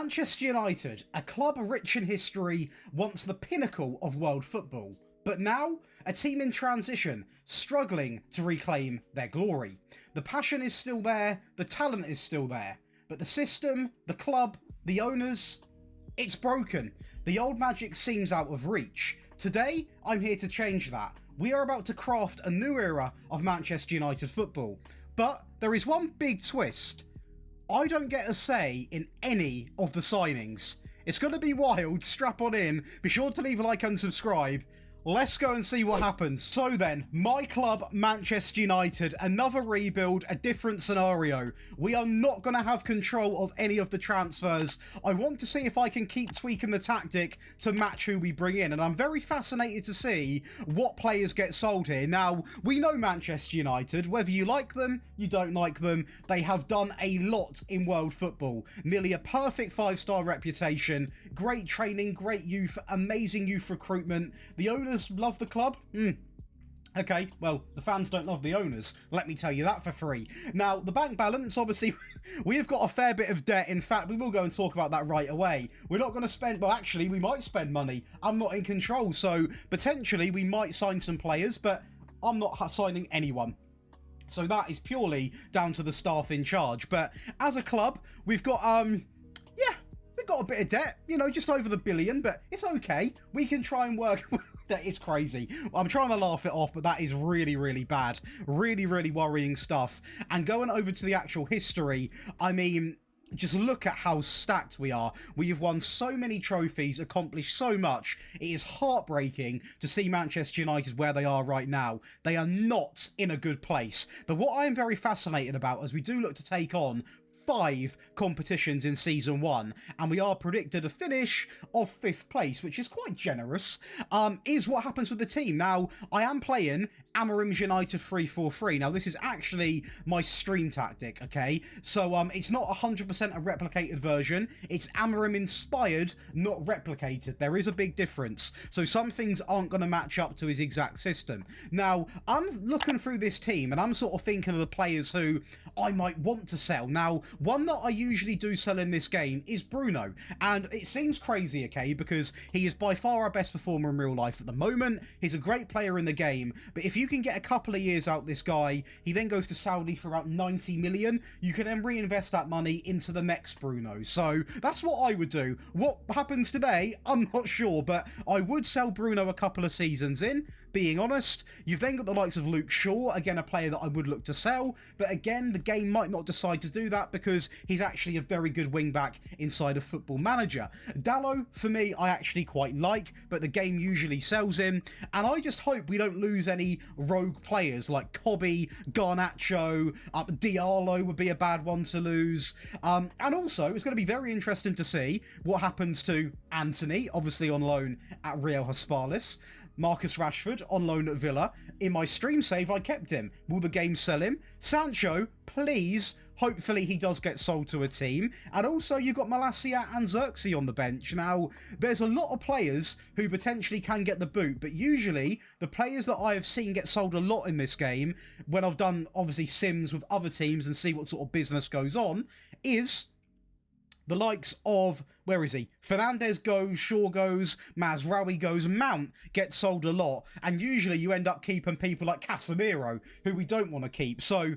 Manchester United, a club rich in history, once the pinnacle of world football. But now, a team in transition, struggling to reclaim their glory. The passion is still there, the talent is still there, but the system, the club, the owners, it's broken. The old magic seems out of reach. Today, I'm here to change that. We are about to craft a new era of Manchester United football. But there is one big twist. I don't get a say in any of the signings. It's going to be wild. Strap on in. Be sure to leave a like and subscribe. Let's go and see what happens. So then, my club, Manchester United, another rebuild, a different scenario. We are not going to have control of any of the transfers. I want to see if I can keep tweaking the tactic to match who we bring in. And I'm very fascinated to see what players get sold here. Now, we know Manchester United. Whether you like them, you don't like them, they have done a lot in world football. Nearly a perfect 5-star reputation. Great training, great youth, amazing youth recruitment. The owners love the club? Okay, well, the fans don't love the owners. Let me tell you that for free. Now, the bank balance, obviously, we have got a fair bit of debt. In fact, we will go and talk about that right away. We're not going to spend, well, actually, we might spend money. I'm not in control, so potentially we might sign some players, but I'm not signing anyone. So that is purely down to the staff in charge. But as a club, we've got, we've got a bit of debt, you know, just over the billion, but it's okay. We can try and work. That is crazy. I'm trying to laugh it off, but that is really, really bad. Really, really worrying stuff. And going over to the actual history, I mean, just look at how stacked we are. We have won so many trophies, accomplished so much. It is heartbreaking to see Manchester United where they are right now. They are not in a good place. But what I am very fascinated about, as we do look to take on 5 competitions in season 1, and we are predicted a finish of 5th place, which is quite generous, is what happens with the team. Now, I am playing Amarim's United 3-4-3. Now, this is actually my stream tactic, okay? So, it's not 100% a replicated version. It's Amarim inspired, not replicated. There is a big difference. So, some things aren't going to match up to his exact system. Now, I'm looking through this team, and I'm sort of thinking of the players who I might want to sell. Now, one that I usually do sell in this game is Bruno. And it seems crazy, okay, because he is by far our best performer in real life at the moment. He's a great player in the game. But if you can get a couple of years out this guy, he then goes to Saudi for about 90 million. You can then reinvest that money into the next Bruno. So that's what I would do. What happens today, I'm not sure, but I would sell Bruno a couple of seasons in, being honest. You've then got the likes of Luke Shaw, again a player that I would look to sell, but again the game might not decide to do that because he's actually a very good wing back inside of Football Manager. Dalot, for me, I actually quite like, but the game usually sells him, and I just hope we don't lose any rogue players like Kobe, Garnacho, Diallo would be a bad one to lose, and also it's going to be very interesting to see what happens to Anthony, obviously on loan at Real Haspalis. Marcus Rashford on loan at Villa. In my stream save, I kept him. Will the game sell him? Sancho, please. Hopefully he does get sold to a team. And also you've got Malacia and Xerxes on the bench. Now, there's a lot of players who potentially can get the boot, but usually the players that I have seen get sold a lot in this game, when I've done obviously sims with other teams and see what sort of business goes on, is the likes of, where is he? Fernandes goes, Shaw goes, Mazraoui goes, Mount gets sold a lot. And usually you end up keeping people like Casemiro, who we don't want to keep. So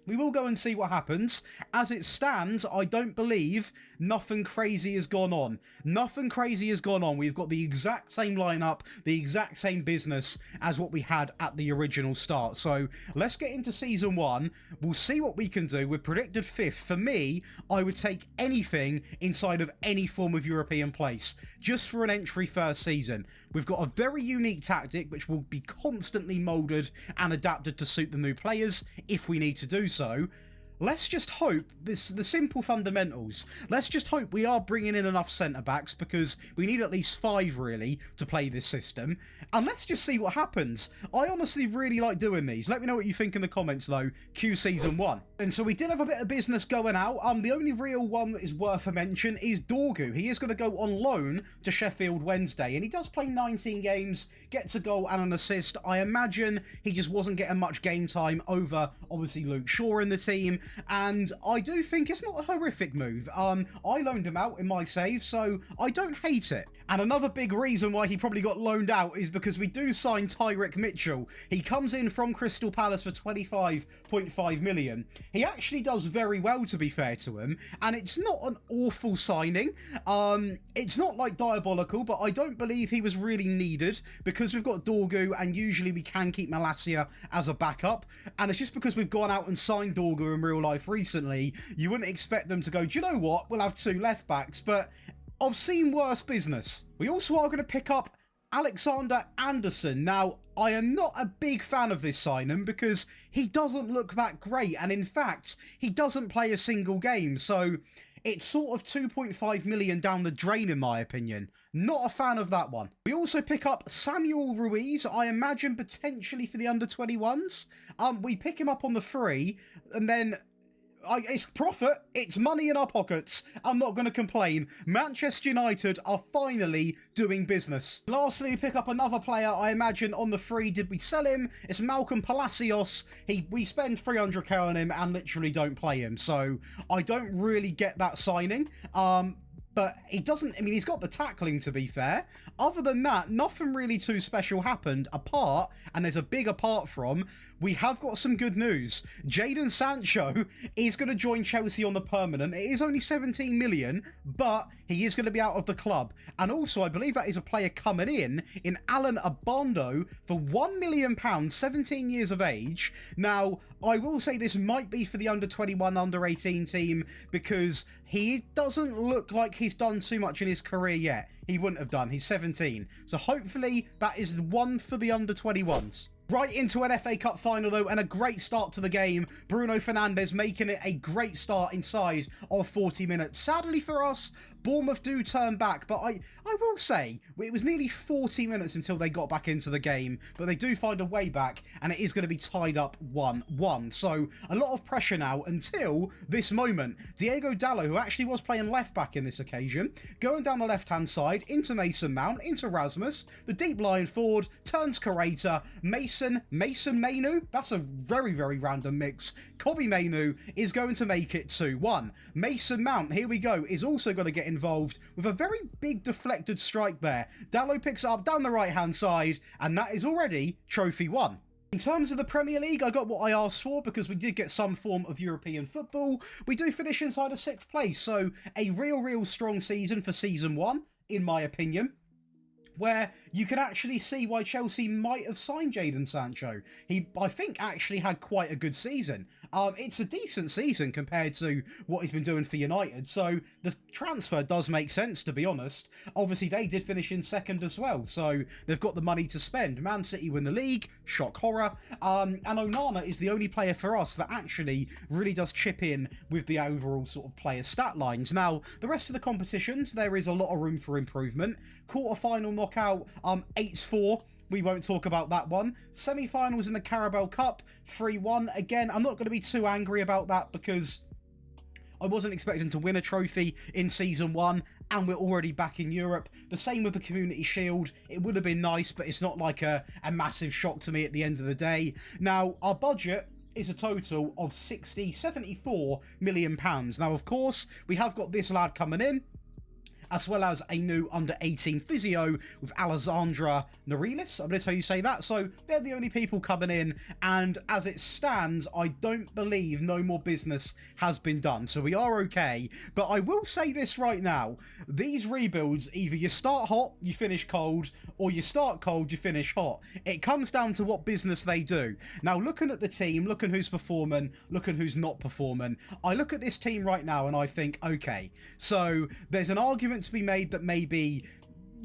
we will go and see what happens. As it stands, I don't believe nothing crazy has gone on. Nothing crazy has gone on. We've got the exact same lineup, the exact same business as what we had at the original start. So let's get into season 1. We'll see what we can do. We're predicted 5th. For me, I would take anything inside of any form of European place, just for an entry first season. We've got a very unique tactic, which will be constantly moulded and adapted to suit the new players if we need to do so. Let's just hope, the simple fundamentals, let's just hope we are bringing in enough centre-backs, because we need at least 5, really, to play this system. And let's just see what happens. I honestly really like doing these. Let me know what you think in the comments, though. Q Season 1. And so we did have a bit of business going out. The only real one that is worth a mention is Dorgu. He is going to go on loan to Sheffield Wednesday, and he does play 19 games, gets a goal and an assist. I imagine he just wasn't getting much game time over, obviously, Luke Shaw in the team. and I do think it's not a horrific move. I loaned him out in my save, so I don't hate it. And another big reason why he probably got loaned out is because we do sign Tyrick Mitchell. He comes in from Crystal Palace for 25.5 million. He actually does very well, to be fair to him, and it's not an awful signing. It's not like diabolical, but I don't believe he was really needed because we've got Dorgu, and usually we can keep Malacia as a backup. And it's just because we've gone out and signed Dorgu in real life recently, you wouldn't expect them to go, do you know what, we'll have 2 left backs, but I've seen worse business. We also are going to pick up Alexander Anderson. Now, I am not a big fan of this signing because he doesn't look that great, and in fact, he doesn't play a single game, so it's sort of 2.5 million down the drain in my opinion. Not a fan of that one. We also pick up Samuel Ruiz, I imagine potentially for the under-21s. We pick him up on the free, and then it's profit, it's money in our pockets. I'm not going to complain. Manchester United are finally doing business. Lastly, we pick up another player, I imagine, on the free. Did we sell him? It's Malcolm Palacios. We spend 300k on him and literally don't play him. So I don't really get that signing. But he doesn't, I mean, he's got the tackling, to be fair. Other than that, nothing really too special happened apart, and there's a big apart from, we have got some good news. Jadon Sancho is going to join Chelsea on the permanent. It is only 17 million, but he is going to be out of the club. And also, I believe that is a player coming in Alan Abondo for £1 million, 17 years of age. Now, I will say this might be for the under-21, under-18 team because he doesn't look like he's done too much in his career yet. He wouldn't have done. He's 17. So hopefully that is one for the under-21s. Right into an FA Cup final though, and a great start to the game. Bruno Fernandes making it a great start inside of 40 minutes. Sadly for us, Bournemouth do turn back, but I will say, it was nearly 40 minutes until they got back into the game, but they do find a way back, and it is going to be tied up 1-1. So, a lot of pressure now until this moment. Diego Dallo, who actually was playing left-back in this occasion, going down the left-hand side, into Mason Mount, into Rasmus, the deep line forward, turns Kareta, Mason Mainu, that's a very, very random mix. Kobbie Mainu is going to make it 2-1. Mason Mount, here we go, is also going to get involved with a very big deflected strike there. Dallo picks it up down the right-hand side, and that is already Trophy 1. In terms of the Premier League, I got what I asked for because we did get some form of European football. We do finish inside a 6th place, so a real strong season for Season 1, in my opinion, where you can actually see why Chelsea might have signed Jadon Sancho. He, I think, actually had quite a good season. It's a decent season compared to what he's been doing for United, so the transfer does make sense, to be honest. Obviously, they did finish in 2nd as well, so they've got the money to spend. Man City win the league, shock horror, and Onana is the only player for us that actually really does chip in with the overall sort of player stat lines. Now, the rest of the competitions, there is a lot of room for improvement. Quarter-final knockout, 8-4. We won't talk about that one. Semi-finals in the Carabao Cup, 3-1. Again, I'm not going to be too angry about that because I wasn't expecting to win a trophy in Season 1, and we're already back in Europe. The same with the Community Shield. It would have been nice, but it's not like a massive shock to me at the end of the day. Now, our budget is a total of £74 million. Now, of course, we have got this lad coming in, as well as a new under-18 physio with Alessandra Narilis. I believe that's how you say that. So they're the only people coming in, and as it stands, I don't believe no more business has been done. So we are okay. But I will say this right now. These rebuilds, either you start hot, you finish cold, or you start cold, you finish hot. It comes down to what business they do. Now, looking at the team, looking who's performing, looking who's not performing, I look at this team right now and I think, okay, so there's an argument to be made that maybe,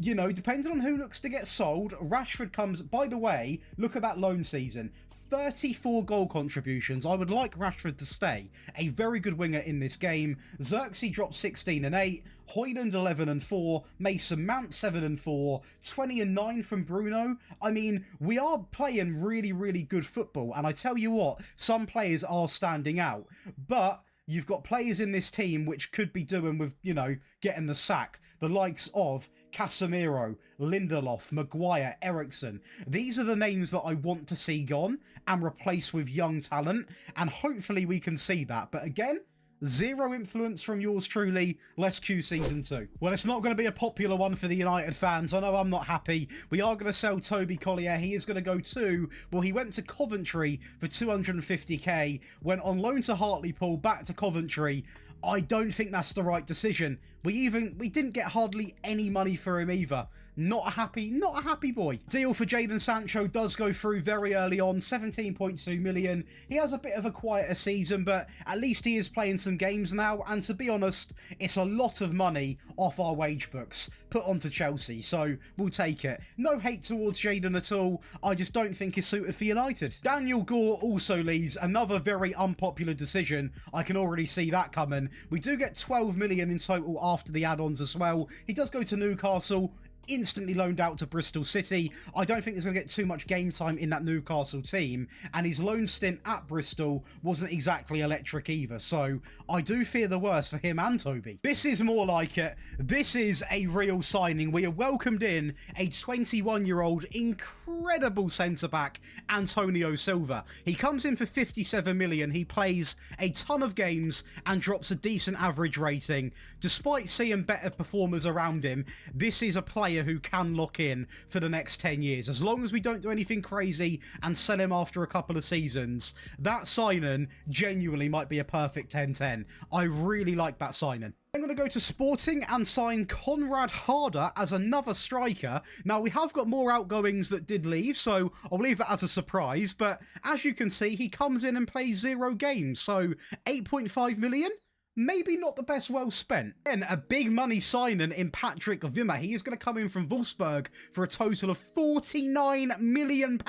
you know, depending on who looks to get sold, Rashford comes. By the way, look at that loan season, 34 goal contributions. I would like Rashford to stay. A very good winger in this game. Xerxes dropped 16 and 8. Højlund 11 and 4. Mason Mount 7 and 4. 20 and 9 from Bruno. I mean, we are playing really good football. And I tell you what, some players are standing out. But you've got players in this team which could be doing with, you know, getting the sack. The likes of Casemiro, Lindelof, Maguire, Ericsson. These are the names that I want to see gone and replaced with young talent, and hopefully we can see that. But again, zero influence from yours truly. Let's cue season 2. Well, it's not going to be a popular one for the United fans. I know I'm not happy. We are going to sell Toby Collier. He is going to go to, well, he went to Coventry for 250k, went on loan to Hartlepool, back to Coventry. I don't think that's the right decision. We didn't get hardly any money for him either. Not a happy boy. Deal for Jadon Sancho does go through very early on, 17.2 million. He has a bit of a quieter season, but at least he is playing some games now, and to be honest, it's a lot of money off our wage books put onto Chelsea, so we'll take it. No hate towards Jadon at all, I just don't think he's suited for United. Daniel Gore also leaves, another very unpopular decision. I can already see that coming. We do get 12 million in total after the add-ons as well. He does go to Newcastle, instantly loaned out to Bristol City. I don't think he's going to get too much game time in that Newcastle team, and his loan stint at Bristol wasn't exactly electric either, so I do fear the worst for him and Toby. This is more like it. This is a real signing. We have welcomed in a 21-year-old incredible centre-back, Antonio Silva. He comes in for 57 million. He plays a ton of games and drops a decent average rating. Despite seeing better performers around him, this is a player who can lock in for the next 10 years. As long as we don't do anything crazy and sell him after a couple of seasons, that signing genuinely might be a perfect 10-10. I really like that signing. I'm going to go to Sporting and sign Conrad Harder as another striker. Now, we have got more outgoings that did leave, so I'll leave that as a surprise. But as you can see, he comes in and plays 0 games, so 8.5 million? Maybe not the best well spent. Then a big money signing in Patrick Wimmer. He is going to come in from Wolfsburg for a total of £49 million.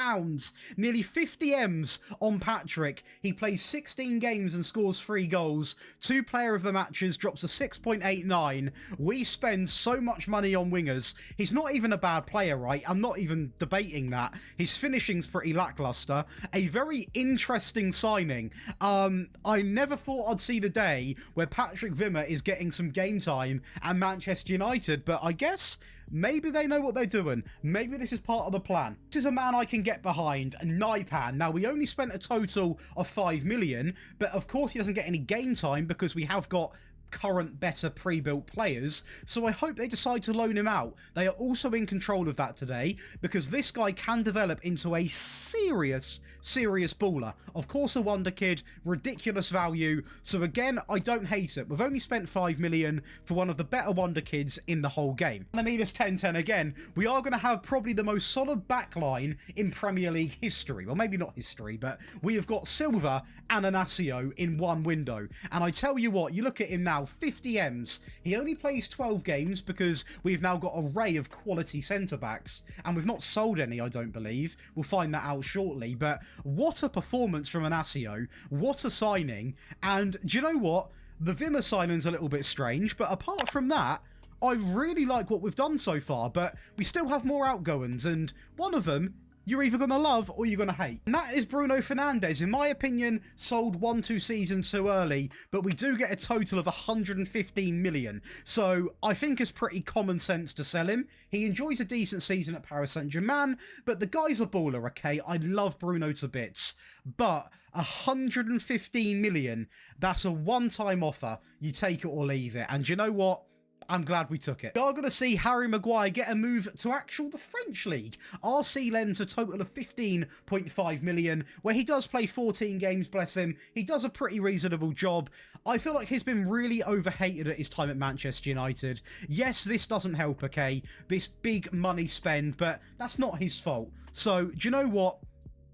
Nearly 50 M's on Patrick. He plays 16 games and scores 3 goals. 2 player of the matches, drops a 6.89. We spend so much money on wingers. He's not even a bad player, right? I'm not even debating that. His finishing's pretty lackluster. A very interesting signing. I never thought I'd see the day where Patrick Wimmer is getting some game time at Manchester United, but I guess maybe they know what they're doing. Maybe this is part of the plan. This is a man I can get behind, Naipan. Now, we only spent a total of 5 million, but of course he doesn't get any game time because we have got current better pre-built players, so I hope they decide to loan him out. They are also in control of that today because this guy can develop into a serious baller. Of course, a wonder kid, ridiculous value, so again, I don't hate it. We've only spent 5 million for one of the better wonder kids in the whole game. And I mean, it's 10-10 again. We are going to have probably the most solid backline in Premier League history. Well, maybe not history, but we have got Silva and Inacio in one window. And I tell you what, you look at him now, 50 M's. He only plays 12 games because we've now got an array of quality centre-backs, and we've not sold any, I don't believe. We'll find that out shortly, but what a performance from Inacio. What a signing. And do you know what? The Wimmer signing's a little bit strange, but apart from that, I really like what we've done so far, but we still have more outgoings, and one of them you're either going to love or you're going to hate. And that is Bruno Fernandes. In my opinion, sold 1-2 seasons too early, but we do get a total of 115 million. So I think it's pretty common sense to sell him. He enjoys a decent season at Paris Saint-Germain, but the guy's a baller, okay? I love Bruno to bits. But 115 million, that's a one-time offer. You take it or leave it. And you know what? I'm glad we took it. We are going to see Harry Maguire get a move to the French League. RC lends a total of 15.5 million, where he does play 14 games, bless him. He does a pretty reasonable job. I feel like he's been really overhated at his time at Manchester United. Yes, this doesn't help, okay? This big money spend, but that's not his fault. So, do you know what?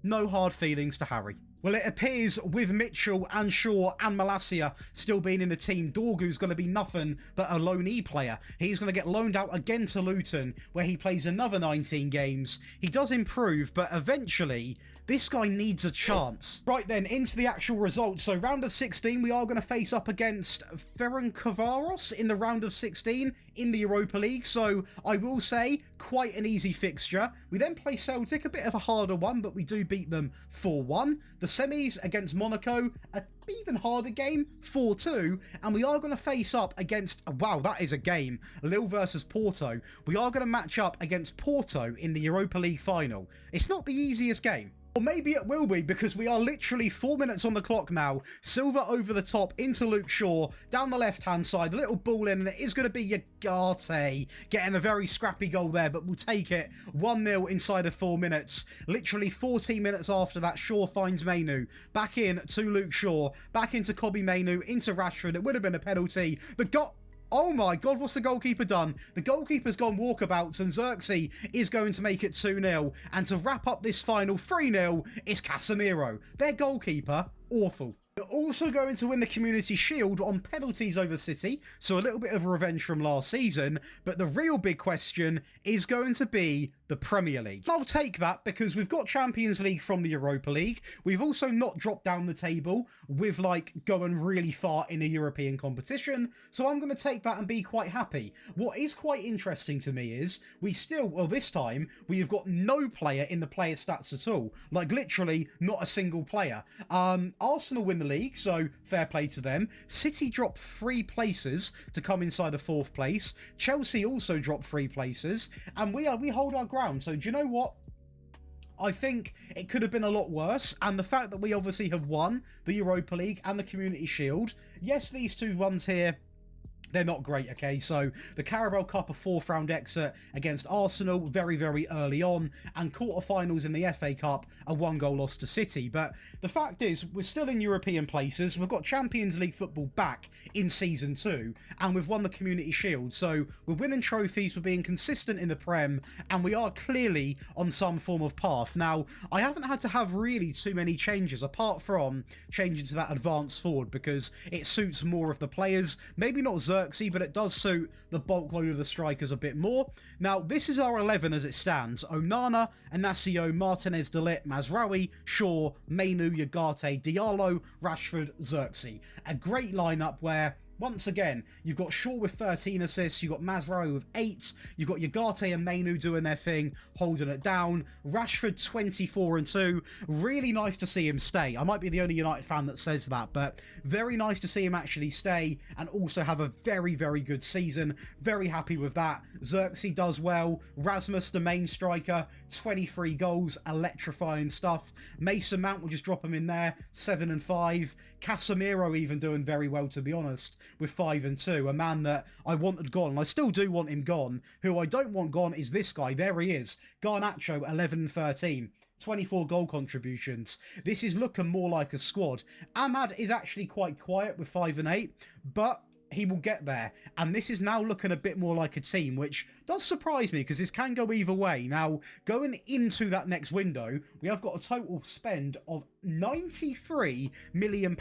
No hard feelings to Harry. Well, it appears with Mitchell and Shaw and Malacia still being in the team, Dorgu's going to be nothing but a loanee player. He's going to get loaned out again to Luton, where he plays another 19 games. He does improve, but eventually this guy needs a chance. Right then, into the actual results. So round of 16, we are going to face up against Ferencvaros in the round of 16 in the Europa League. So I will say, quite an easy fixture. We then play Celtic, a bit of a harder one, but we do beat them 4-1. The semis against Monaco, an even harder game, 4-2. And we are going to face up against, wow, that is a game, Lille versus Porto. We are going to match up against Porto in the Europa League final. It's not the easiest game. Or maybe it will be, because we are literally 4 minutes on the clock now. Silva over the top into Luke Shaw, down the left-hand side, a little ball in, and it is going to be Ugarte getting a very scrappy goal there, but we'll take it. 1-0 inside of 4 minutes. Literally 14 minutes after that, Shaw finds Mainu. Back in to Luke Shaw, back into Kobbie Mainu, into Rashford. It would have been a penalty. Oh my God, what's the goalkeeper done? The goalkeeper's gone walkabouts, and Xerxes is going to make it 2-0. And to wrap up this final 3-0 is Casemiro. Their goalkeeper, awful. They're also going to win the Community Shield on penalties over City, so a little bit of revenge from last season, but the real big question is going to be the Premier League. I'll take that because we've got Champions League from the Europa League. We've also not dropped down the table with going really far in a European competition, so I'm going to take that and be quite happy. What is quite interesting to me is this time we've got no player in the player stats at all. Literally not a single player. Arsenal win the league, so fair play to them. City drop 3 places to come inside of 4th place. Chelsea also drop 3 places, and we hold our ground. So do you know what? I think it could have been a lot worse, and the fact that we obviously have won the Europa League and the Community Shield, yes, these 2 ones here, they're not great, okay? So the Carabao Cup, a 4th round exit against Arsenal very, very early on, and quarterfinals in the FA Cup, a 1-goal loss to City. But the fact is, we're still in European places. We've got Champions League football back in Season 2, and we've won the Community Shield. So we're winning trophies, we're being consistent in the Prem, and we are clearly on some form of path. Now, I haven't had to have really too many changes, apart from changing to that advanced forward, because it suits more of the players. Maybe not Xerxes, but it does suit the bulk load of the strikers a bit more. Now, this is our 11 as it stands. Onana, Inacio, Martinez, De Ligt, Mazraoui, Shaw, Mainu, Ugarte, Diallo, Rashford, Xerxes. A great lineup where, once again, you've got Shaw with 13 assists, you've got Mazraoui with 8, you've got Ugarte and Mainu doing their thing, holding it down. Rashford 24 and 2. Really nice to see him stay. I might be the only United fan that says that, but very nice to see him actually stay and also have a very, very good season. Very happy with that. Xerxes does well. Rasmus, the main striker, 23 goals, electrifying stuff. Mason Mount, will just drop him in there, 7 and 5. Casemiro even doing very well, to be honest, with 5 and 2. A man that I wanted gone, and I still do want him gone. Who I don't want gone is this guy. There he is. Garnacho, 11 and 13. 24 goal contributions. This is looking more like a squad. Ahmad is actually quite quiet with 5 and 8, but he will get there. And this is now looking a bit more like a team, which does surprise me because this can go either way. Now, going into that next window, we have got a total spend of £93 million.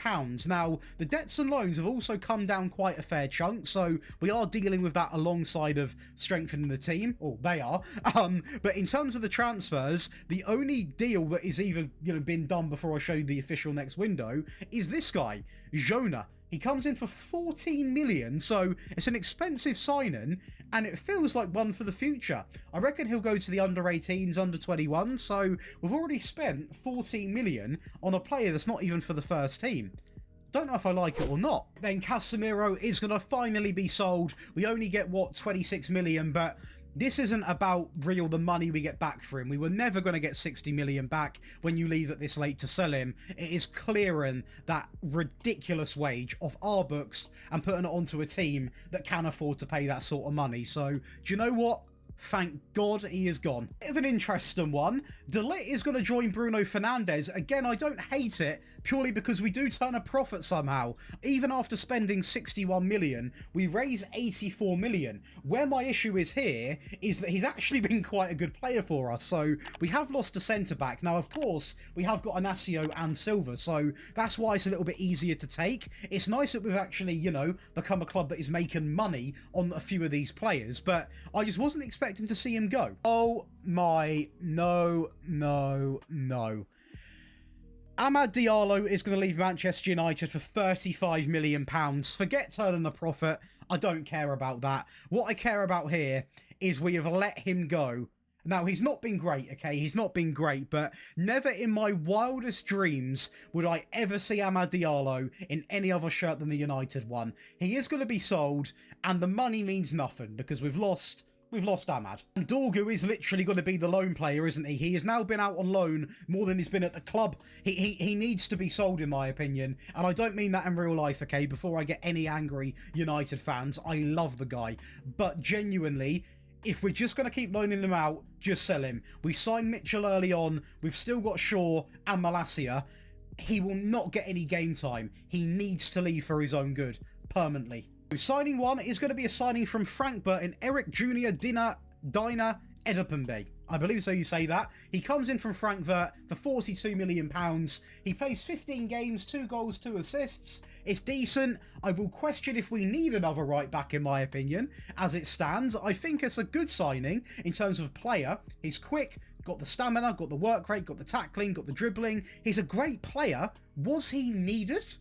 Now, the debts and loans have also come down quite a fair chunk, so we are dealing with that alongside of strengthening the team. Or they are. But in terms of the transfers, the only deal that is even been done before I show you the official next window is this guy, Jonah. He comes in for 14 million, so it's an expensive signing, and it feels like one for the future. I reckon he'll go to the under-18s, under-21, so we've already spent 14 million on a player that's not even for the first team. Don't know if I like it or not. Then Casemiro is going to finally be sold. We only get, 26 million, but this isn't about the money we get back for him. We were never going to get 60 million back when you leave it this late to sell him. It is clearing that ridiculous wage off our books and putting it onto a team that can afford to pay that sort of money. So, do you know what? Thank God he is gone. Bit of an interesting one. De Ligt is going to join Bruno Fernandes. Again, I don't hate it, purely because we do turn a profit somehow. Even after spending 61 million, we raise 84 million. Where my issue is here is that he's actually been quite a good player for us. So we have lost a centre-back. Now, of course, we have got Inacio and Silva, so that's why it's a little bit easier to take. It's nice that we've actually, become a club that is making money on a few of these players, but I just wasn't expecting to see him go. Oh my, no. Amad Diallo is going to leave Manchester United for £35 million. Forget turning a profit. I don't care about that. What I care about here is we have let him go. Now, he's not been great, okay? He's not been great, but never in my wildest dreams would I ever see Amad Diallo in any other shirt than the United one. He is going to be sold, and the money means nothing because we've lost Amad. And Dorgu is literally going to be the loan player, isn't he? He has now been out on loan more than he's been at the club. He needs to be sold, in my opinion. And I don't mean that in real life, okay? Before I get any angry United fans, I love the guy. But genuinely, if we're just going to keep loaning him out, just sell him. We signed Mitchell early on. We've still got Shaw and Malacia. He will not get any game time. He needs to leave for his own good, permanently. Signing one is going to be a signing from Frankfurt in Eric Jr. Dina Edipembe. I believe so you say that. He comes in from Frankfurt for £42 million. He plays 15 games, 2 goals, 2 assists. It's decent. I will question if we need another right back, in my opinion. As it stands, I think it's a good signing in terms of player. He's quick, got the stamina, got the work rate, got the tackling, got the dribbling. He's a great player. Was he needed?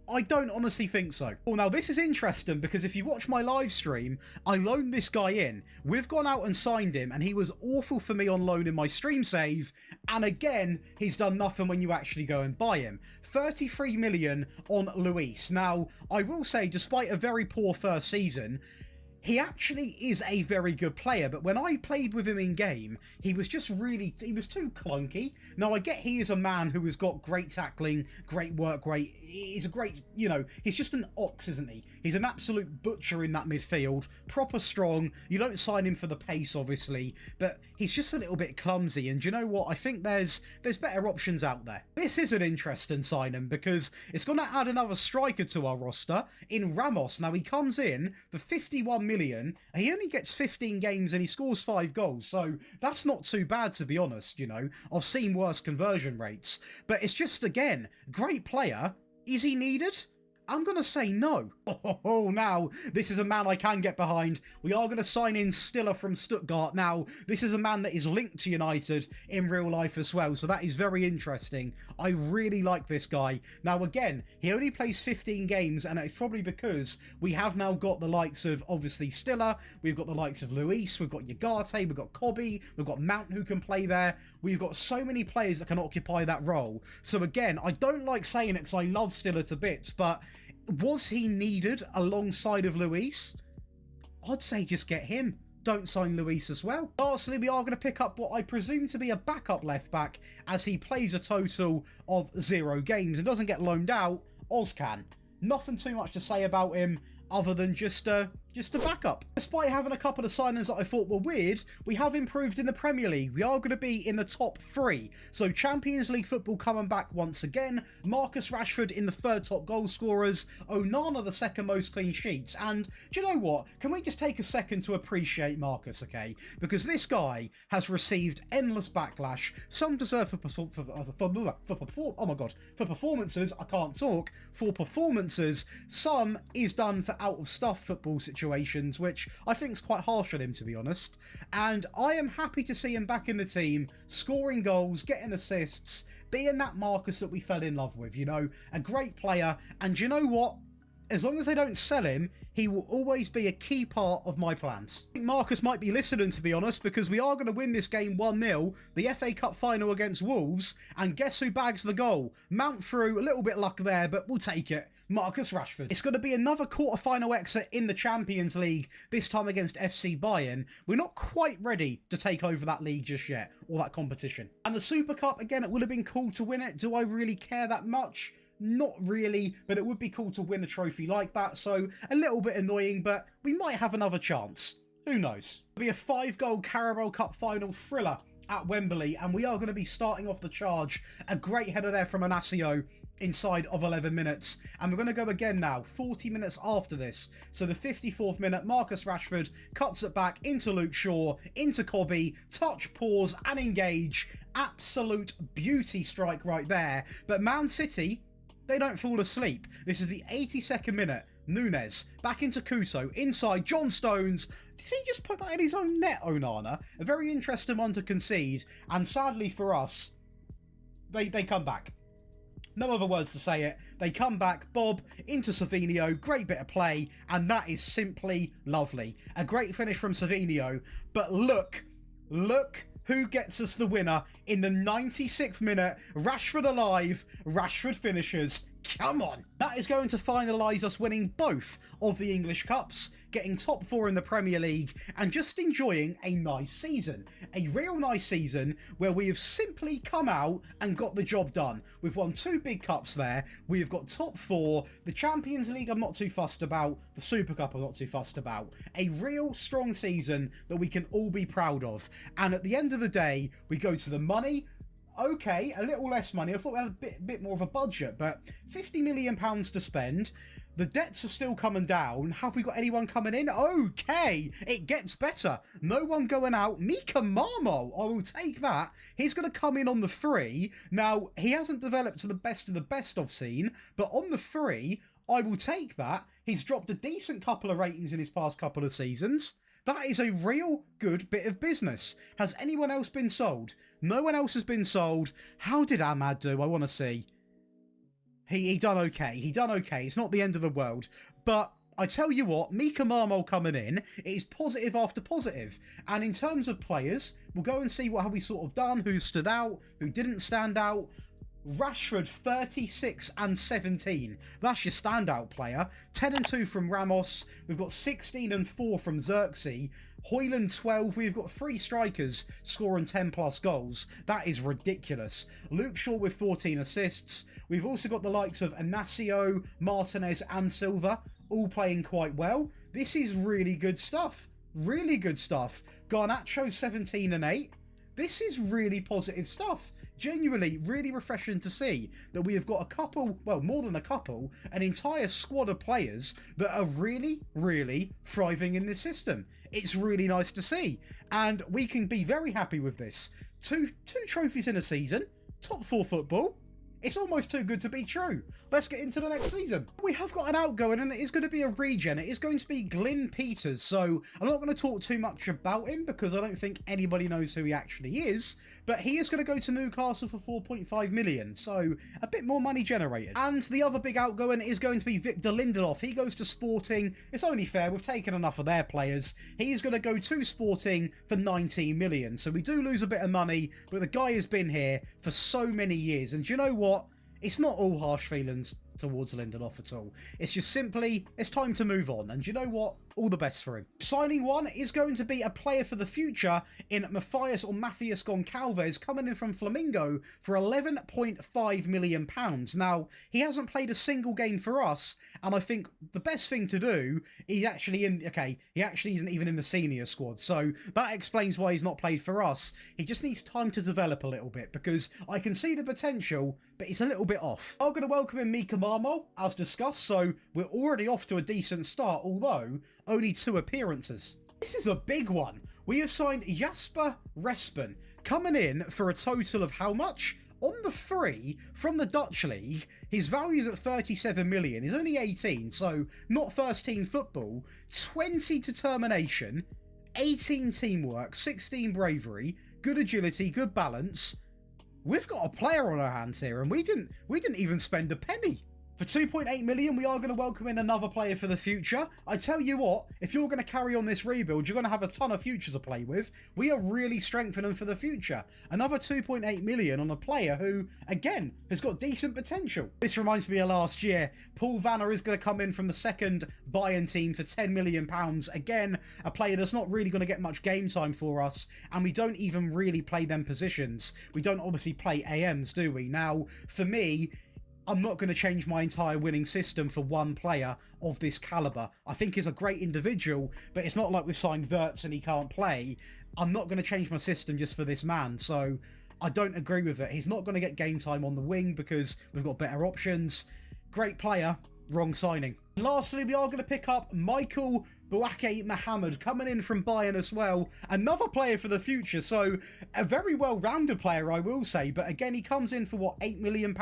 I don't honestly think so. Well, now this is interesting because if you watch my live stream, I loaned this guy in. We've gone out and signed him and he was awful for me on loan in my stream save. And again, he's done nothing when you actually go and buy him. 33 million on Luis. Now, I will say, despite a very poor first season, he actually is a very good player, but when I played with him in game, he was just he was too clunky. Now, I get he is a man who has got great tackling, great work rate. He's a great, he's just an ox, isn't he? He's an absolute butcher in that midfield, proper strong. You don't sign him for the pace, obviously, but he's just a little bit clumsy. And you know what? I think there's better options out there. This is an interesting signing because it's going to add another striker to our roster in Ramos. Now, he comes in for 51 million, and he only gets 15 games and he scores 5 goals. So that's not too bad, to be honest. I've seen worse conversion rates, but it's just, again, great player. Is he needed? I'm going to say no. Oh, now, this is a man I can get behind. We are going to sign in Stiller from Stuttgart. Now, this is a man that is linked to United in real life as well, so that is very interesting. I really like this guy. Now, again, he only plays 15 games, and it's probably because we have now got the likes of, obviously, Stiller. We've got the likes of Luis. We've got Ugarte. We've got Kobe. We've got Mount who can play there. We've got so many players that can occupy that role. So, again, I don't like saying it because I love Stiller to bits, but was he needed alongside of Luis? I'd say just get him. Don't sign Luis as well. Lastly, we are going to pick up what I presume to be a backup left back as he plays a total of 0 games and doesn't get loaned out. Ozcan. Nothing too much to say about him other than just a backup. Despite having a couple of signings that I thought were weird, we have improved in the Premier League. We are going to be in the top 3. So Champions League football coming back once again. Marcus Rashford in the 3rd top goal scorers. Onana the 2nd most clean sheets. And do you know what? Can we just take a second to appreciate Marcus, okay? Because this guy has received endless backlash. Some deserve for performances. I can't talk. For performances. Some is done for out of stuff football situations, which I think is quite harsh on him, to be honest. And I am happy to see him back in the team, scoring goals, getting assists, being that Marcus that we fell in love with, a great player. And you know what? As long as they don't sell him, he will always be a key part of my plans. I think Marcus might be listening, to be honest, because we are going to win this game 1-0, the FA Cup final against Wolves, and guess who bags the goal? Mount through, a little bit luck there, but we'll take it. Marcus Rashford. It's going to be another quarter-final exit in the Champions League, this time against FC Bayern. We're not quite ready to take over that league just yet, or that competition. And the Super Cup, again, it would have been cool to win it. Do I really care that much? Not really, but it would be cool to win a trophy like that, so a little bit annoying, but we might have another chance. Who knows? It'll be a 5-goal Carabao Cup final thriller at Wembley, and we are going to be starting off the charge. A great header there from Inacio inside of 11 minutes. And we're going to go again now, 40 minutes after this. So the 54th minute, Marcus Rashford cuts it back into Luke Shaw, into Kobe, touch, pause, and engage. Absolute beauty strike right there. But Man City, they don't fall asleep. This is the 82nd minute. Nunes, back into Couto, inside John Stones. Did he just put that in his own net, Onana? A very interesting one to concede. And sadly for us, they come back. No other words to say it. They come back, Bob, into Savinho, great bit of play, and that is simply lovely. A great finish from Savinho, but look who gets us the winner in the 96th minute. Rashford alive, Rashford finishes. Come on! That is going to finalise us winning both of the English Cups, getting top 4 in the Premier League, and just enjoying a nice season. A real nice season where we have simply come out and got the job done. We've won 2 big cups there. We have got top 4. The Champions League I'm not too fussed about. The Super Cup I'm not too fussed about. A real strong season that we can all be proud of. And at the end of the day, we go to the money. Okay, a little less money. I thought we had a bit more of a budget, but £50 million to spend. The debts are still coming down. Have we got anyone coming in? Okay, it gets better. No one going out. Mika Marmo, I will take that. He's going to come in on the free. Now, he hasn't developed to the best of the best I've seen, but on the free, I will take that. He's dropped a decent couple of ratings in his past couple of seasons. That is a real good bit of business. Has anyone else been sold? No one else has been sold. How did Ahmad do? I want to see. He done okay. He done okay. It's not the end of the world. But I tell you what, Mika Marmol coming in, it is positive after positive. And in terms of players, we'll go and see how we sort of done, who stood out, who didn't stand out. Rashford 36 and 17. That's your standout player. 10 and 2 from Ramos. We've got 16 and 4 from Xerxes. Højlund 12. We've got 3 strikers scoring 10 plus goals. That is ridiculous. Luke Shaw with 14 assists. We've also got the likes of Inacio, Martinez and Silva all playing quite well. This is really good stuff. Really good stuff. Garnacho 17 and 8. This is really positive stuff. Genuinely really refreshing to see that we have got a couple, well, more than a couple, an entire squad of players that are really, really thriving in this system. It's really nice to see, and we can be very happy with this. Two trophies in a season, top 4 football. It's almost too good to be true. Let's get into the next season. We have got an outgoing, and it is going to be a regen. It is going to be Glyn Peters, so I'm not going to talk too much about him because I don't think anybody knows who he actually is, but he is going to go to Newcastle for 4.5 million, so a bit more money generated. And the other big outgoing is going to be Victor Lindelof. He goes to Sporting. It's only fair. We've taken enough of their players. He's going to go to Sporting for 19 million, so we do lose a bit of money, but the guy has been here for so many years, and do you know what? It's not all harsh feelings towards Lindelof at all. It's just simply, it's time to move on. And you know what? All the best for him. Signing one is going to be a player for the future in Matthias Goncalves, coming in from Flamengo for £11.5 million. Now, he hasn't played a single game for us, and I think the best thing to do is actually he actually isn't even in the senior squad, so that explains why he's not played for us. He just needs time to develop a little bit, because I can see the potential, but it's a little bit off. I'm going to welcome in Mika Marmol, as discussed, so we're already off to a decent start, although only 2 appearances. This is a big one. We have signed Jasper Respen, coming in for a total of how much? On the free from the Dutch league, his value is at 37 million. He's only 18, so not first team football. 20 determination, 18 teamwork, 16 bravery, good agility, good balance. We've got a player on our hands here, and we didn't even spend a penny. For 2.8 million, we are going to welcome in another player for the future. I tell you what, if you're going to carry on this rebuild, you're going to have a ton of futures to play with. We are really strengthening for the future. Another 2.8 million on a player who, again, has got decent potential. This reminds me of last year. Paul Vanner is going to come in from the second Bayern team for £10 million. Again, a player that's not really going to get much game time for us, and we don't even really play them positions. We don't obviously play AMs, do we? Now, for me, I'm not going to change my entire winning system for one player of this caliber. I think he's a great individual, but it's not like we've signed Wirtz and he can't play. I'm not going to change my system just for this man, so I don't agree with it. He's not going to get game time on the wing because we've got better options. Great player, wrong signing. Lastly, we are going to pick up Michael Bouake Mohammed, coming in from Bayern as well. Another player for the future, so a very well-rounded player, I will say. But again, he comes in for, what, £8 million?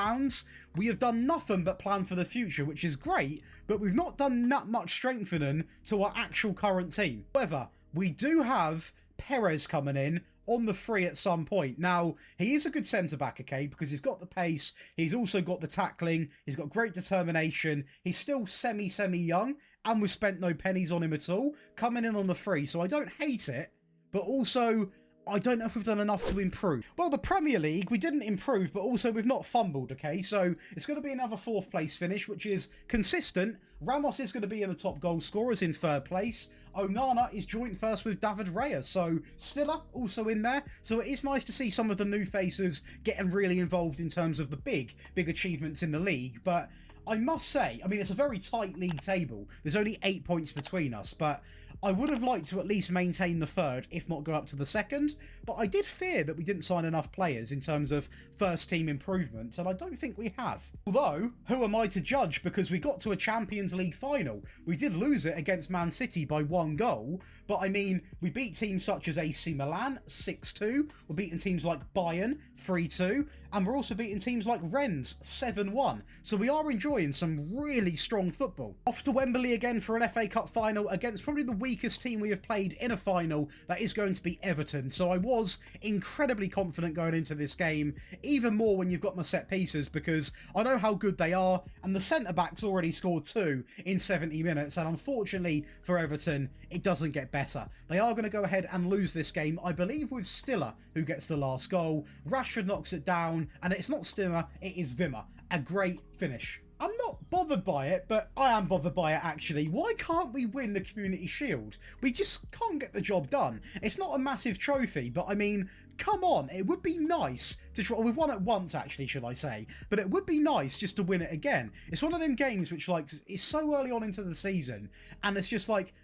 We have done nothing but plan for the future, which is great, but we've not done that much strengthening to our actual current team. However, we do have Perez coming in on the free at some point. Now, he is a good centre-back, okay, because he's got the pace, he's also got the tackling, he's got great determination, he's still semi-young, and we've spent no pennies on him at all, coming in on the free, so I don't hate it, but also I don't know if we've done enough to improve. Well, the Premier League, we didn't improve, but also we've not fumbled, okay? So it's going to be another 4th place finish, which is consistent. Ramos is going to be in the top goal scorers in 3rd place. Onana is joint first with David Raya, so Stiller also in there. So it is nice to see some of the new faces getting really involved in terms of the big achievements in the league, but I must say, I mean, it's a very tight league table. There's only 8 points between us, but I would have liked to at least maintain the 3rd, if not go up to the 2nd, but I did fear that we didn't sign enough players in terms of first team improvements, and I don't think we have. Although, who am I to judge, because we got to a Champions League final. We did lose it against Man City by 1 goal, but I mean, we beat teams such as AC Milan 6-2, we're beating teams like Bayern 3-2, and we're also beating teams like Rennes 7-1, so we are enjoying some really strong football. Off to Wembley again for an FA Cup final against probably the weakest team we have played in a final, that is going to be Everton, so I was incredibly confident going into this game, even more when you've got my set pieces, because I know how good they are, and the centre-backs already scored 2 in 70 minutes, and unfortunately for Everton, it doesn't get better. They are going to go ahead and lose this game, I believe with Stiller, who gets the last goal. Rashford knocks it down, and it's not Stiller, it is Wimmer. A great finish. I'm not bothered by it, but I am bothered by it actually. Why can't we win the Community Shield? We just can't get the job done. It's not a massive trophy, but I mean, come on, it would be nice to try. We've won it once actually, should I say, but it would be nice just to win it again. It's one of them games which, like, is so early on into the season, and it's just like,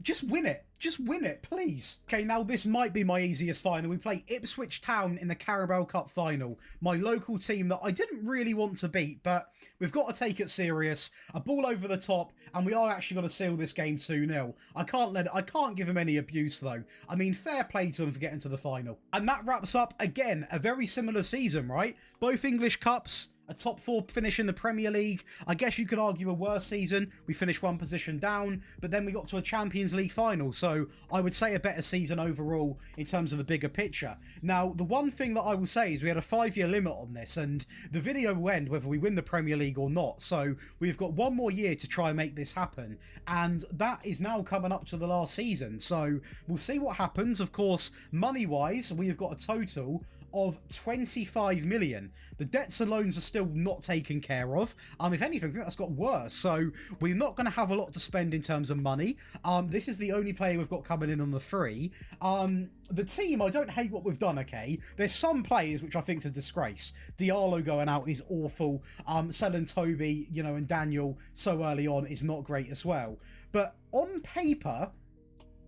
just win it. Just win it, please. Okay, now this might be my easiest final. We play Ipswich Town in the Carabao Cup final. My local team that I didn't really want to beat, but we've got to take it serious. A ball over the top, and we are actually going to seal this game 2-0. I can't give him any abuse, though. I mean, fair play to him for getting to the final. And that wraps up, again, a very similar season, right? Both English Cups, a top 4 finish in the Premier League. I guess you could argue a worse season. We finished 1 position down, but then we got to a Champions League final. So I would say a better season overall in terms of the bigger picture. Now, the one thing that I will say is we had a 5-year limit on this, and the video will end whether we win the Premier League or not. So we've got 1 more year to try and make this happen, and that is now coming up to the last season. So we'll see what happens. Of course, money-wise, we have got a total of 25 million. The debts and loans are still not taken care of. If anything, I think that's got worse. So we're not going to have a lot to spend in terms of money. This is the only player we've got coming in on the free. The team, I don't hate what we've done, okay? There's some players which I think is a disgrace. Diallo going out is awful. Selling Toby, you know, and Daniel so early on is not great as well. But on paper,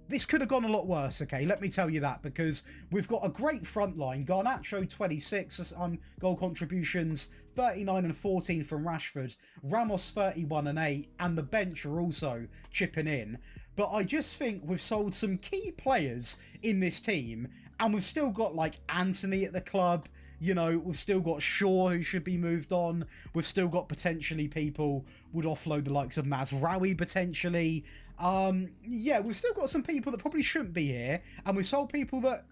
this could have gone a lot worse, okay? Let me tell you that, because we've got a great front line. Garnacho, 26 goal contributions, 39 and 14 from Rashford. Ramos, 31 and 8, and the bench are also chipping in. But I just think we've sold some key players in this team, and we've still got, like, Anthony at the club. You know, we've still got Shaw, who should be moved on. We've still got potentially people would offload the likes of Mazraoui, potentially. Yeah, we've still got some people that probably shouldn't be here, and we've sold people that,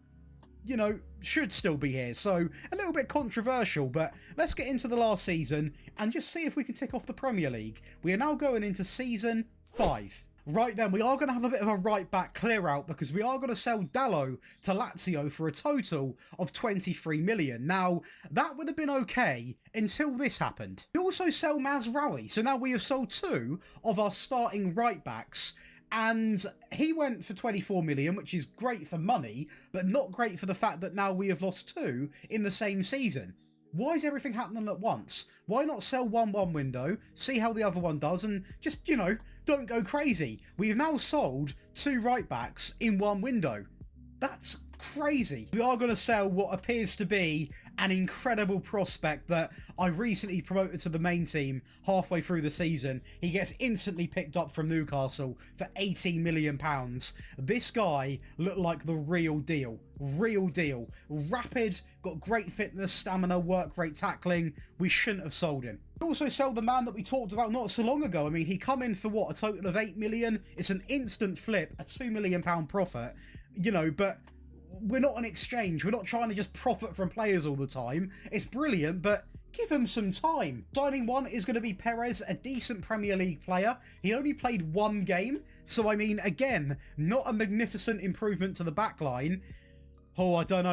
you know, should still be here. So, a little bit controversial, but let's get into the last season and just see if we can tick off the Premier League. We are now going into Season 5. Right then, we are going to have a bit of a right-back clear-out, because we are going to sell Dalot to Lazio for a total of 23 million. Now, that would have been okay until this happened. We also sell Mazraoui, so now we have sold 2 of our starting right-backs, and he went for 24 million, which is great for money, but not great for the fact that now we have lost 2 in the same season. Why is everything happening at once? Why not sell one window, see how the other one does, and just, you know, don't go crazy. We've now sold 2 right-backs in 1 window. That's crazy. We are going to sell what appears to be an incredible prospect that I recently promoted to the main team halfway through the season. He gets instantly picked up from Newcastle for £18 million. This guy looked like the real deal. Real deal. Rapid, got great fitness, stamina, work rate, tackling. We shouldn't have sold him. We also sell the man that we talked about not so long ago. I mean, he come in for what, a total of 8 million? It's an instant flip, a £2 million profit, you know, but we're not an exchange. We're not trying to just profit from players all the time. It's brilliant, but give him some time. Signing one is going to be Perez, a decent Premier League player. He only played one game, so I mean, again, not a magnificent improvement to the back line. Oh, I don't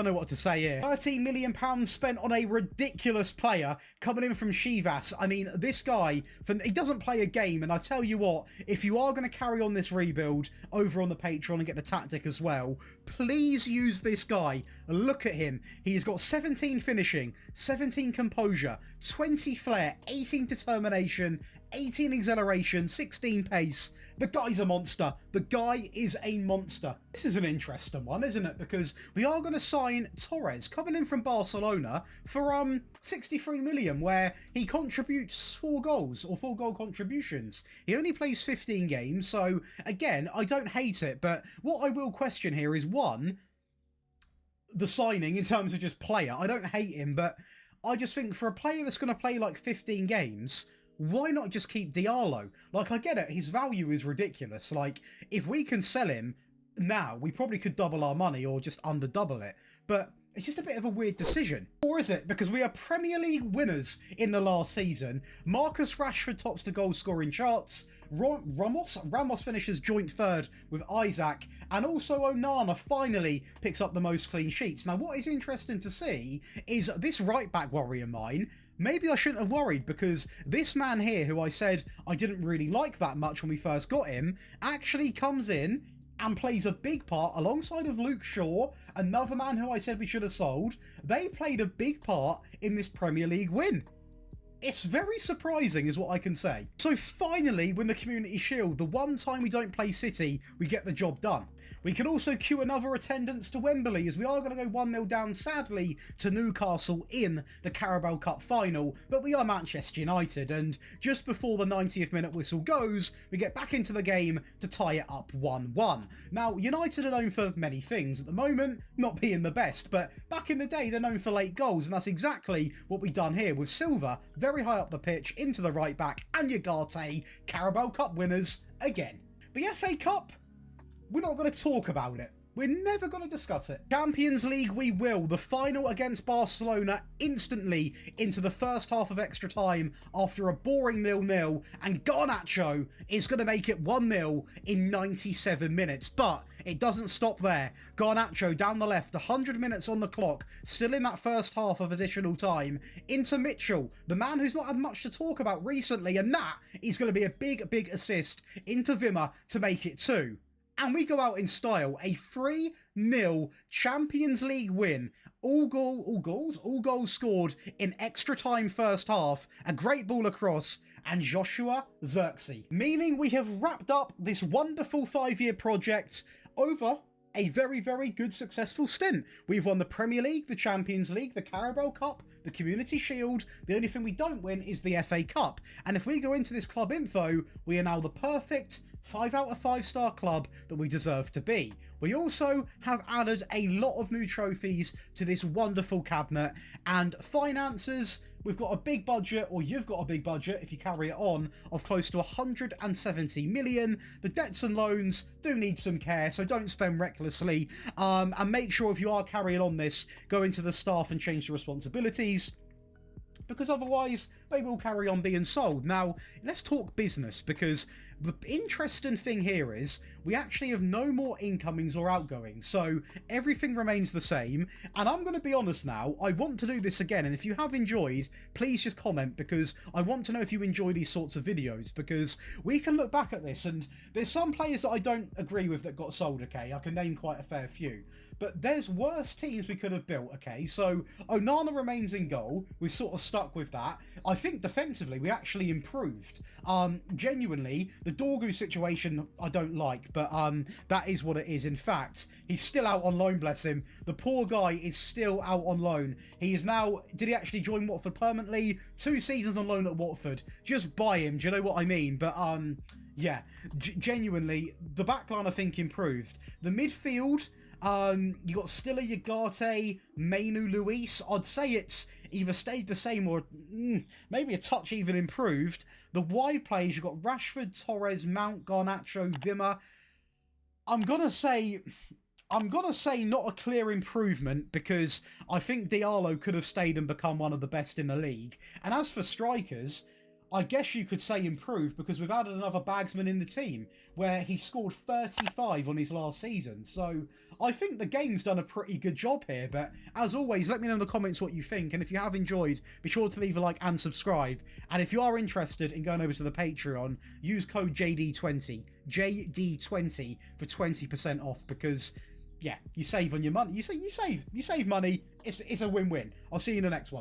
know what to say here. £30 million spent on a ridiculous player coming in from Chivas. I mean, this guy, he doesn't play a game, and I tell you what, if you are going to carry on this rebuild over on the Patreon and get the tactic as well, please use this guy. Look at him. He's got 17 finishing, 17 composure, 20 flair, 18 determination, 18 acceleration, 16 pace. The guy's a monster. The guy is a monster. This is an interesting one, isn't it? Because we are going to sign Torres, coming in from Barcelona, for 63 million, where he contributes 4 goals, or 4 goal contributions. He only plays 15 games, so again, I don't hate it, but what I will question here is, one, the signing in terms of just player. I don't hate him, but I just think for a player that's going to play like 15 games, why not just keep Diallo? Like, I get it, his value is ridiculous. Like, if we can sell him now, we probably could double our money or just under double it. But it's just a bit of a weird decision. Or is it? Because we are Premier League winners in the last season. Marcus Rashford tops the goal scoring charts. Ramos finishes joint third with Isaac. And also Onana finally picks up the most clean sheets. Now, what is interesting to see is this right-back worry of mine. Maybe I shouldn't have worried, because this man here, who I said I didn't really like that much when we first got him, actually comes in and plays a big part alongside of Luke Shaw, another man who I said we should have sold. They played a big part in this Premier League win. It's very surprising is what I can say. So finally, win the Community Shield. The one time we don't play City, we get the job done. We can also cue another attendance to Wembley, as we are going to go 1-0 down, sadly, to Newcastle in the Carabao Cup final. But we are Manchester United, and just before the 90th minute whistle goes, we get back into the game to tie it up 1-1. Now, United are known for many things. At the moment, not being the best, but back in the day, they're known for late goals, and that's exactly what we've done here with Silva very high up the pitch, into the right back, and Ugarte, Carabao Cup winners again. The FA Cup, we're not going to talk about it. We're never going to discuss it. Champions League we will. The final against Barcelona instantly into the first half of extra time after a boring 0-0, and Garnacho is going to make it 1-0 in 97 minutes. But it doesn't stop there. Garnacho down the left, 100 minutes on the clock, still in that first half of additional time, into Mitchell, the man who's not had much to talk about recently, and that is going to be a big assist into Wimmer to make it 2. And we go out in style, a 3-0 Champions League win. All goals scored in extra time first half, a great ball across, and Joshua Zirkzee. Meaning we have wrapped up this wonderful 5-year project over a very good successful stint. We've won the Premier League, the Champions League, the Carabao Cup, the Community Shield. The only thing we don't win is the FA Cup. And if we go into this club info, we are now the perfect 5 out of 5-star club that we deserve to be. We also have added a lot of new trophies to this wonderful cabinet, and finances, we've got a big budget, or you've got a big budget if you carry it on, of close to 170 million. The debts and loans do need some care, so don't spend recklessly, and make sure if you are carrying on this, go into the staff and change the responsibilities, because otherwise they will carry on being sold. Now, let's talk business, because the interesting thing here is we actually have no more incomings or outgoings, so everything remains the same. And I'm going to be honest now, I want to do this again, and if you have enjoyed, please just comment, because I want to know if you enjoy these sorts of videos, because we can look back at this, and there's some players that I don't agree with that got sold, okay? I can name quite a fair few. But there's worse teams we could have built, okay? So Onana remains in goal. We've sort of stuck with that. I think defensively we actually improved. Genuinely, the Dorgu situation I don't like, but that is what it is. In fact, he's still out on loan, bless him. The poor guy is still out on loan. He is now, did he actually join Watford permanently? 2 seasons on loan at Watford. Just buy him, do you know what I mean? But yeah, genuinely, the backline I think improved. The midfield, you got Stiller, Ugarte, Mainu, Luis. I'd say it's either stayed the same or maybe a touch even improved. The wide players, you've got Rashford, Torres, Mount, Garnacho, Wimmer. I'm going to say I'm going to say not a clear improvement because I think Diallo could have stayed and become one of the best in the league. And as for strikers, I guess you could say improved because we've added another bagsman in the team where he scored 35 on his last season. So I think the game's done a pretty good job here. But as always, let me know in the comments what you think. And if you have enjoyed, be sure to leave a like and subscribe. And if you are interested in going over to the Patreon, use code JD20, JD20 for 20% off because... yeah, you save on your money. You save money. It's a win-win. I'll see you in the next one.